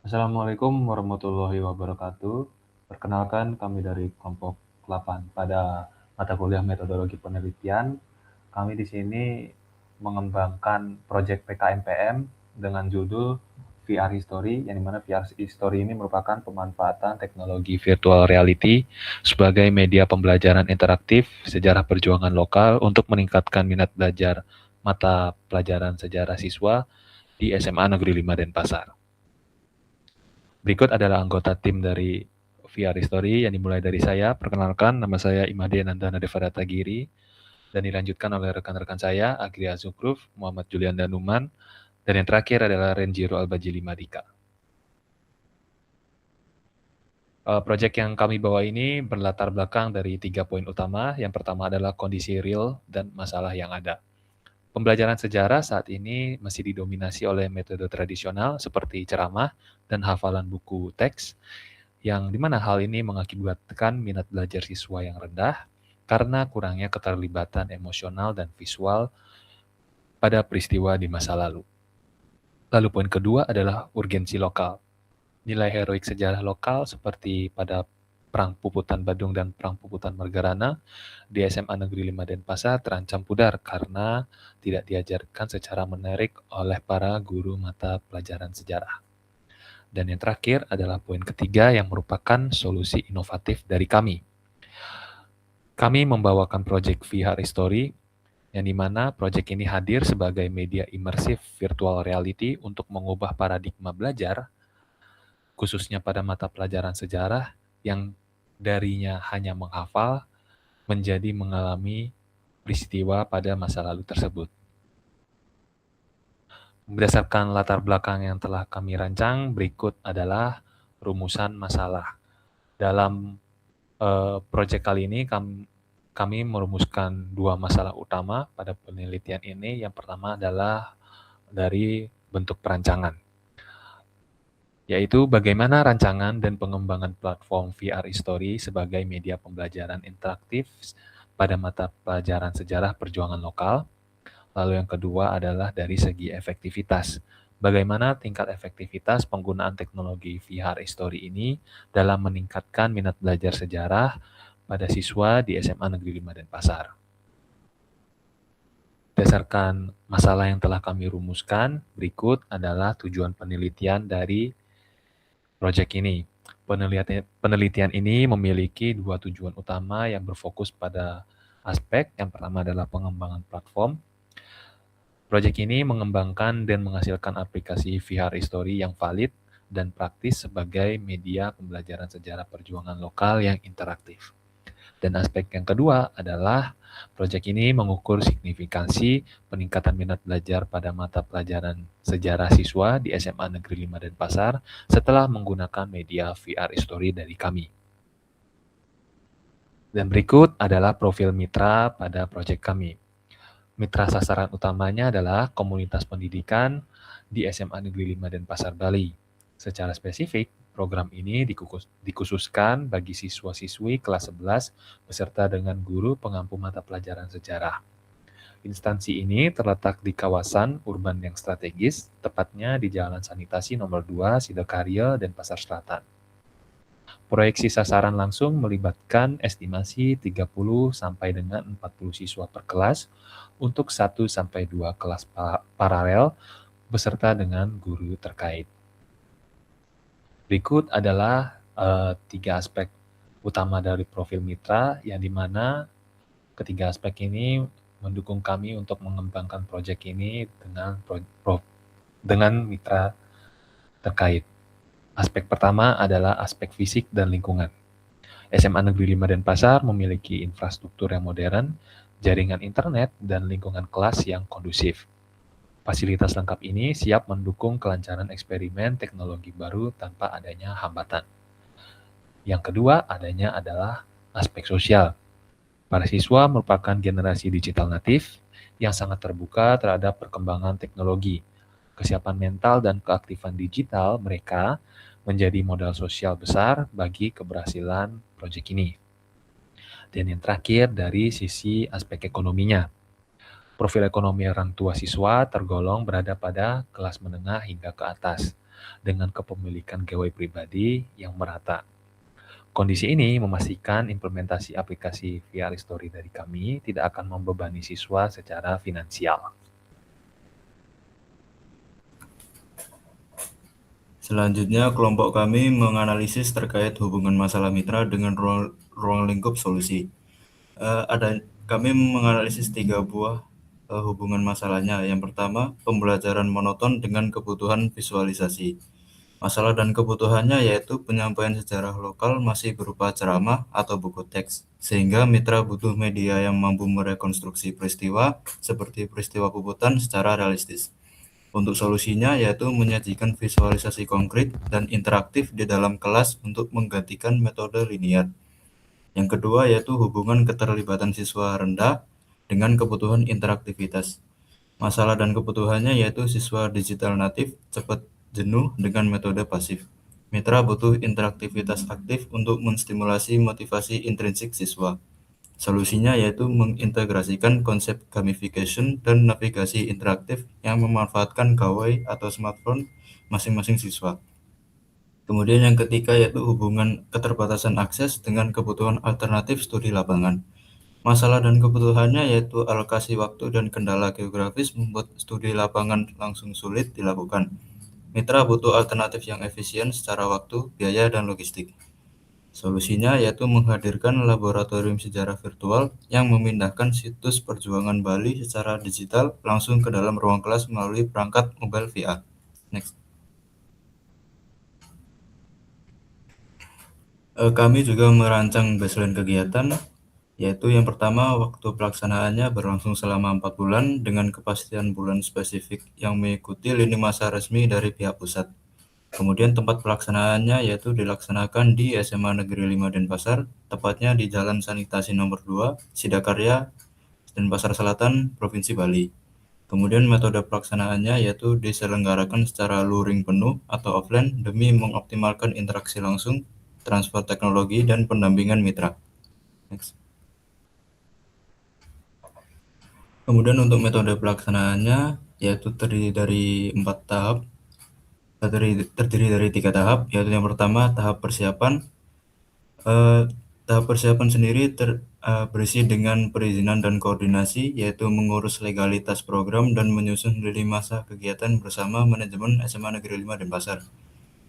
Assalamualaikum warahmatullahi wabarakatuh. Perkenalkan kami dari kelompok 8 pada mata kuliah metodologi penelitian. Kami di sini mengembangkan proyek PKMPM dengan judul VR History, yang dimana VR History ini merupakan pemanfaatan teknologi virtual reality sebagai media pembelajaran interaktif sejarah perjuangan lokal untuk meningkatkan minat belajar mata pelajaran sejarah siswa di SMA Negeri 5 Denpasar. Berikut adalah anggota tim dari VR History yang dimulai dari saya. Perkenalkan, nama saya Imade Nandana Devara Tagiri, dan dilanjutkan oleh rekan-rekan saya, Agria Zukruf, Muhammad Julian Danuman, dan yang terakhir adalah Renjiro Albajili Madika. Proyek yang kami bawa ini berlatar belakang dari 3 poin utama. Yang pertama adalah kondisi real dan masalah yang ada. Pembelajaran sejarah saat ini masih didominasi oleh metode tradisional seperti ceramah dan hafalan buku teks, yang dimana hal ini mengakibatkan minat belajar siswa yang rendah karena kurangnya keterlibatan emosional dan visual pada peristiwa di masa lalu. Lalu poin kedua adalah urgensi lokal. Nilai heroik sejarah lokal seperti pada Perang Puputan Badung dan Perang Puputan Margarana di SMA Negeri 5 Denpasar terancam pudar karena tidak diajarkan secara menarik oleh para guru mata pelajaran sejarah. Dan yang terakhir adalah poin ketiga yang merupakan solusi inovatif dari kami. Kami membawakan proyek VR History, yang dimana proyek ini hadir sebagai media imersif virtual reality untuk mengubah paradigma belajar, khususnya pada mata pelajaran sejarah yang darinya hanya menghafal menjadi mengalami peristiwa pada masa lalu tersebut. Berdasarkan latar belakang yang telah kami rancang, berikut adalah rumusan masalah. Dalam proyek kali ini kami merumuskan dua masalah utama pada penelitian ini. Yang pertama adalah dari bentuk perancangan, yaitu bagaimana rancangan dan pengembangan platform VR History sebagai media pembelajaran interaktif pada mata pelajaran sejarah perjuangan lokal. Lalu yang kedua adalah dari segi efektivitas. Bagaimana tingkat efektivitas penggunaan teknologi VR History ini dalam meningkatkan minat belajar sejarah pada siswa di SMA Negeri 5 Denpasar. Berdasarkan masalah yang telah kami rumuskan, berikut adalah tujuan penelitian dari proyek ini. Penelitian ini memiliki dua tujuan utama yang berfokus pada aspek. Yang pertama adalah pengembangan platform. Proyek ini mengembangkan dan menghasilkan aplikasi VR History yang valid dan praktis sebagai media pembelajaran sejarah perjuangan lokal yang interaktif. Dan aspek yang kedua adalah proyek ini mengukur signifikansi peningkatan minat belajar pada mata pelajaran sejarah siswa di SMA Negeri 5 Denpasar setelah menggunakan media VR History dari kami. Dan berikut adalah profil mitra pada proyek kami. Mitra sasaran utamanya adalah komunitas pendidikan di SMA Negeri 5 Denpasar, Bali. Secara spesifik, program ini dikhususkan bagi siswa-siswi kelas 11 beserta dengan guru pengampu mata pelajaran sejarah. Instansi ini terletak di kawasan urban yang strategis, tepatnya di Jalan Sanitasi nomor 2 Sidokarya, Denpasar Selatan. Proyeksi sasaran langsung melibatkan estimasi 30 sampai dengan 40 siswa per kelas untuk 1 sampai 2 kelas paralel beserta dengan guru terkait. Berikut adalah 3 aspek utama dari profil mitra, yang dimana ketiga aspek ini mendukung kami untuk mengembangkan proyek ini dengan mitra terkait. Aspek pertama adalah aspek fisik dan lingkungan. SMA Negeri 5 Denpasar memiliki infrastruktur yang modern, jaringan internet, dan lingkungan kelas yang kondusif. Fasilitas lengkap ini siap mendukung kelancaran eksperimen teknologi baru tanpa adanya hambatan. Yang kedua adalah aspek sosial. Para siswa merupakan generasi digital natif yang sangat terbuka terhadap perkembangan teknologi. Kesiapan mental dan keaktifan digital mereka menjadi modal sosial besar bagi keberhasilan proyek ini. Dan yang terakhir dari sisi aspek ekonominya. Profil ekonomi orang tua siswa tergolong berada pada kelas menengah hingga ke atas. dengan kepemilikan gawai pribadi yang merata. Kondisi ini memastikan implementasi aplikasi VR Story dari kami tidak akan membebani siswa secara finansial. Selanjutnya, kelompok kami menganalisis terkait hubungan masalah mitra dengan ruang lingkup solusi. Kami menganalisis 3 buah hubungan masalahnya. Yang pertama, pembelajaran monoton dengan kebutuhan visualisasi. Masalah dan kebutuhannya yaitu penyampaian sejarah lokal masih berupa ceramah atau buku teks, sehingga mitra butuh media yang mampu merekonstruksi peristiwa seperti peristiwa puputan secara realistis. Untuk solusinya yaitu menyajikan visualisasi konkret dan interaktif di dalam kelas untuk menggantikan metode linear. Yang kedua yaitu hubungan keterlibatan siswa rendah dengan kebutuhan interaktivitas. Masalah dan kebutuhannya yaitu siswa digital natif cepat jenuh dengan metode pasif. Mitra butuh interaktivitas aktif untuk menstimulasi motivasi intrinsik siswa. Solusinya yaitu mengintegrasikan konsep gamification dan navigasi interaktif yang memanfaatkan gawai atau smartphone masing-masing siswa. Kemudian yang ketiga yaitu hubungan keterbatasan akses dengan kebutuhan alternatif studi lapangan. Masalah dan kebutuhannya yaitu alokasi waktu dan kendala geografis membuat studi lapangan langsung sulit dilakukan. Mitra butuh alternatif yang efisien secara waktu, biaya, dan logistik. Solusinya yaitu menghadirkan laboratorium sejarah virtual yang memindahkan situs perjuangan Bali secara digital langsung ke dalam ruang kelas melalui perangkat mobile VR. Next. Kami juga merancang baseline kegiatan, yaitu yang pertama waktu pelaksanaannya berlangsung selama 4 bulan dengan kepastian bulan spesifik yang mengikuti lini masa resmi dari pihak pusat. Kemudian tempat pelaksanaannya yaitu dilaksanakan di SMA Negeri 5 Denpasar, tepatnya di Jalan Sanitasi Nomor 2, Sidakarya, Denpasar Selatan, Provinsi Bali. Kemudian metode pelaksanaannya yaitu diselenggarakan secara luring penuh atau offline demi mengoptimalkan interaksi langsung, transfer teknologi, dan pendampingan mitra. Next. Kemudian untuk metode pelaksanaannya yaitu terdiri dari 4 tahap, terdiri dari 3 tahap, yaitu yang pertama tahap persiapan. Tahap persiapan sendiri berisi dengan perizinan dan koordinasi, yaitu mengurus legalitas program dan menyusun lini masa kegiatan bersama manajemen SMA Negeri 5 Denpasar.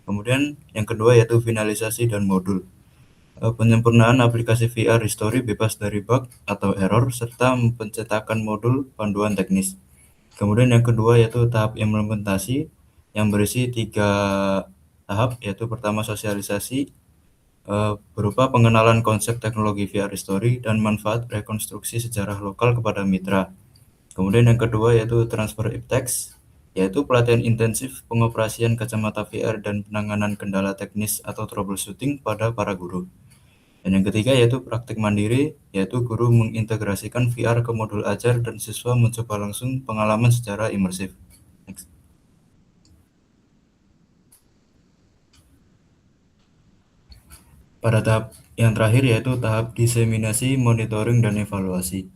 Kemudian yang kedua yaitu finalisasi dan modul. Penyempurnaan aplikasi VR History bebas dari bug atau error, serta pencetakan modul panduan teknis. Kemudian yang kedua yaitu tahap implementasi yang berisi 3 tahap, yaitu pertama sosialisasi, berupa pengenalan konsep teknologi VR History dan manfaat rekonstruksi sejarah lokal kepada mitra. Kemudian yang kedua yaitu transfer iptex, yaitu pelatihan intensif pengoperasian kacamata VR dan penanganan kendala teknis atau troubleshooting pada para guru. Dan yang ketiga yaitu praktik mandiri, yaitu guru mengintegrasikan VR ke modul ajar dan siswa mencoba langsung pengalaman secara imersif. Next. Pada tahap yang terakhir yaitu tahap diseminasi, monitoring, dan evaluasi.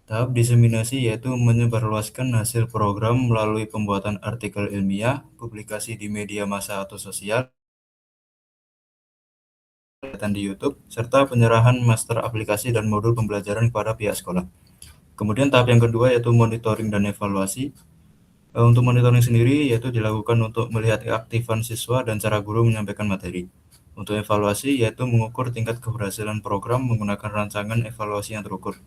Tahap diseminasi yaitu menyebarluaskan hasil program melalui pembuatan artikel ilmiah, publikasi di media massa atau sosial, kegiatan di YouTube, serta penyerahan master aplikasi dan modul pembelajaran kepada pihak sekolah. Kemudian tahap yang kedua yaitu monitoring dan evaluasi. Untuk monitoring sendiri yaitu dilakukan untuk melihat keaktifan siswa dan cara guru menyampaikan materi. Untuk evaluasi yaitu mengukur tingkat keberhasilan program menggunakan rancangan evaluasi yang terukur.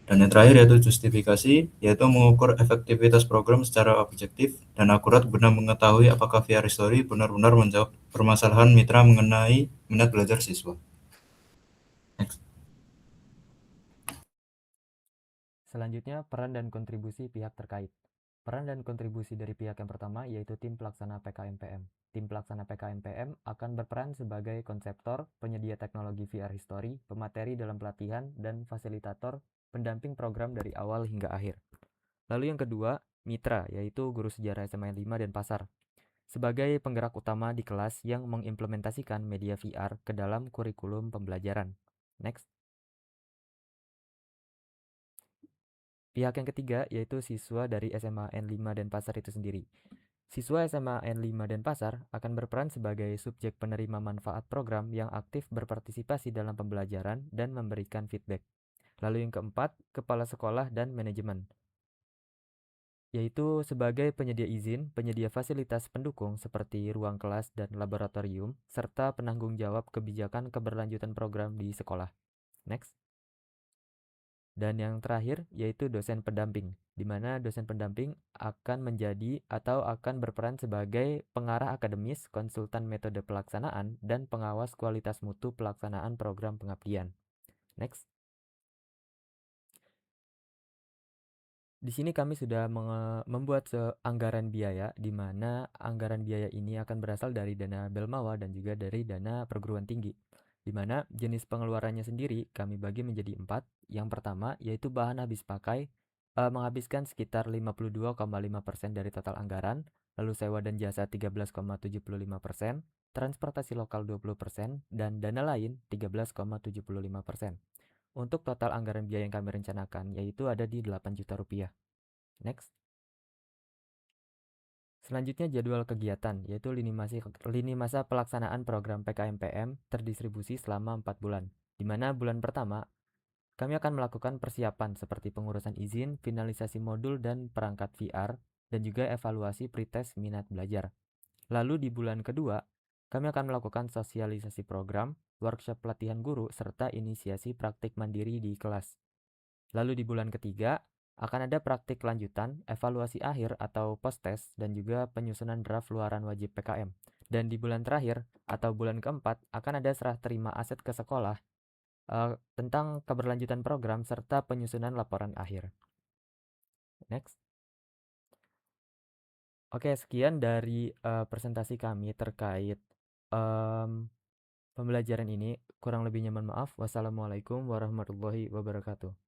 Dan yang terakhir yaitu justifikasi, yaitu mengukur efektivitas program secara objektif dan akurat guna mengetahui apakah VR History benar-benar menjawab permasalahan mitra mengenai minat belajar siswa. Next. Selanjutnya, peran dan kontribusi pihak terkait. Peran dan kontribusi dari pihak yang pertama yaitu tim pelaksana PKMPM. Tim pelaksana PKMPM akan berperan sebagai konseptor, penyedia teknologi VR History, pemateri dalam pelatihan, dan fasilitator pendamping program dari awal hingga akhir. Lalu yang kedua, mitra, yaitu guru sejarah SMA 5 Denpasar, sebagai penggerak utama di kelas yang mengimplementasikan media VR ke dalam kurikulum pembelajaran. Next. Pihak yang ketiga yaitu siswa dari SMA N5 Denpasar itu sendiri. Siswa SMA N5 Denpasar akan berperan sebagai subjek penerima manfaat program yang aktif berpartisipasi dalam pembelajaran dan memberikan feedback. Lalu yang keempat, kepala sekolah dan manajemen, yaitu sebagai penyedia izin, penyedia fasilitas pendukung seperti ruang kelas dan laboratorium, serta penanggung jawab kebijakan keberlanjutan program di sekolah. Next. Dan yang terakhir yaitu dosen pendamping, di mana dosen pendamping akan menjadi atau akan berperan sebagai pengarah akademis, konsultan metode pelaksanaan, dan pengawas kualitas mutu pelaksanaan program pengabdian. Next. Di sini kami sudah membuat anggaran biaya, di mana anggaran biaya ini akan berasal dari dana Belmawa dan juga dari dana perguruan tinggi. Di mana jenis pengeluarannya sendiri kami bagi menjadi 4. Yang pertama yaitu bahan habis pakai, menghabiskan sekitar 52,5% dari total anggaran, lalu sewa dan jasa 13,75%, transportasi lokal 20%, dan dana lain 13,75%. Untuk total anggaran biaya yang kami rencanakan yaitu ada di 8 juta rupiah. Next. Selanjutnya jadwal kegiatan, yaitu lini masa pelaksanaan program PKMPM terdistribusi selama 4 bulan. Di mana bulan pertama, kami akan melakukan persiapan seperti pengurusan izin, finalisasi modul dan perangkat VR, dan juga evaluasi pretest minat belajar. Lalu di bulan kedua, kami akan melakukan sosialisasi program, workshop pelatihan guru, serta inisiasi praktik mandiri di kelas. Lalu di bulan ketiga, akan ada praktik lanjutan, evaluasi akhir atau post-test, dan juga penyusunan draft luaran wajib PKM. Dan di bulan terakhir atau bulan keempat, akan ada serah terima aset ke sekolah tentang keberlanjutan program serta penyusunan laporan akhir. Next. Oke, sekian dari presentasi kami terkait pembelajaran ini. Kurang lebihnya mohon maaf. Wassalamualaikum warahmatullahi wabarakatuh.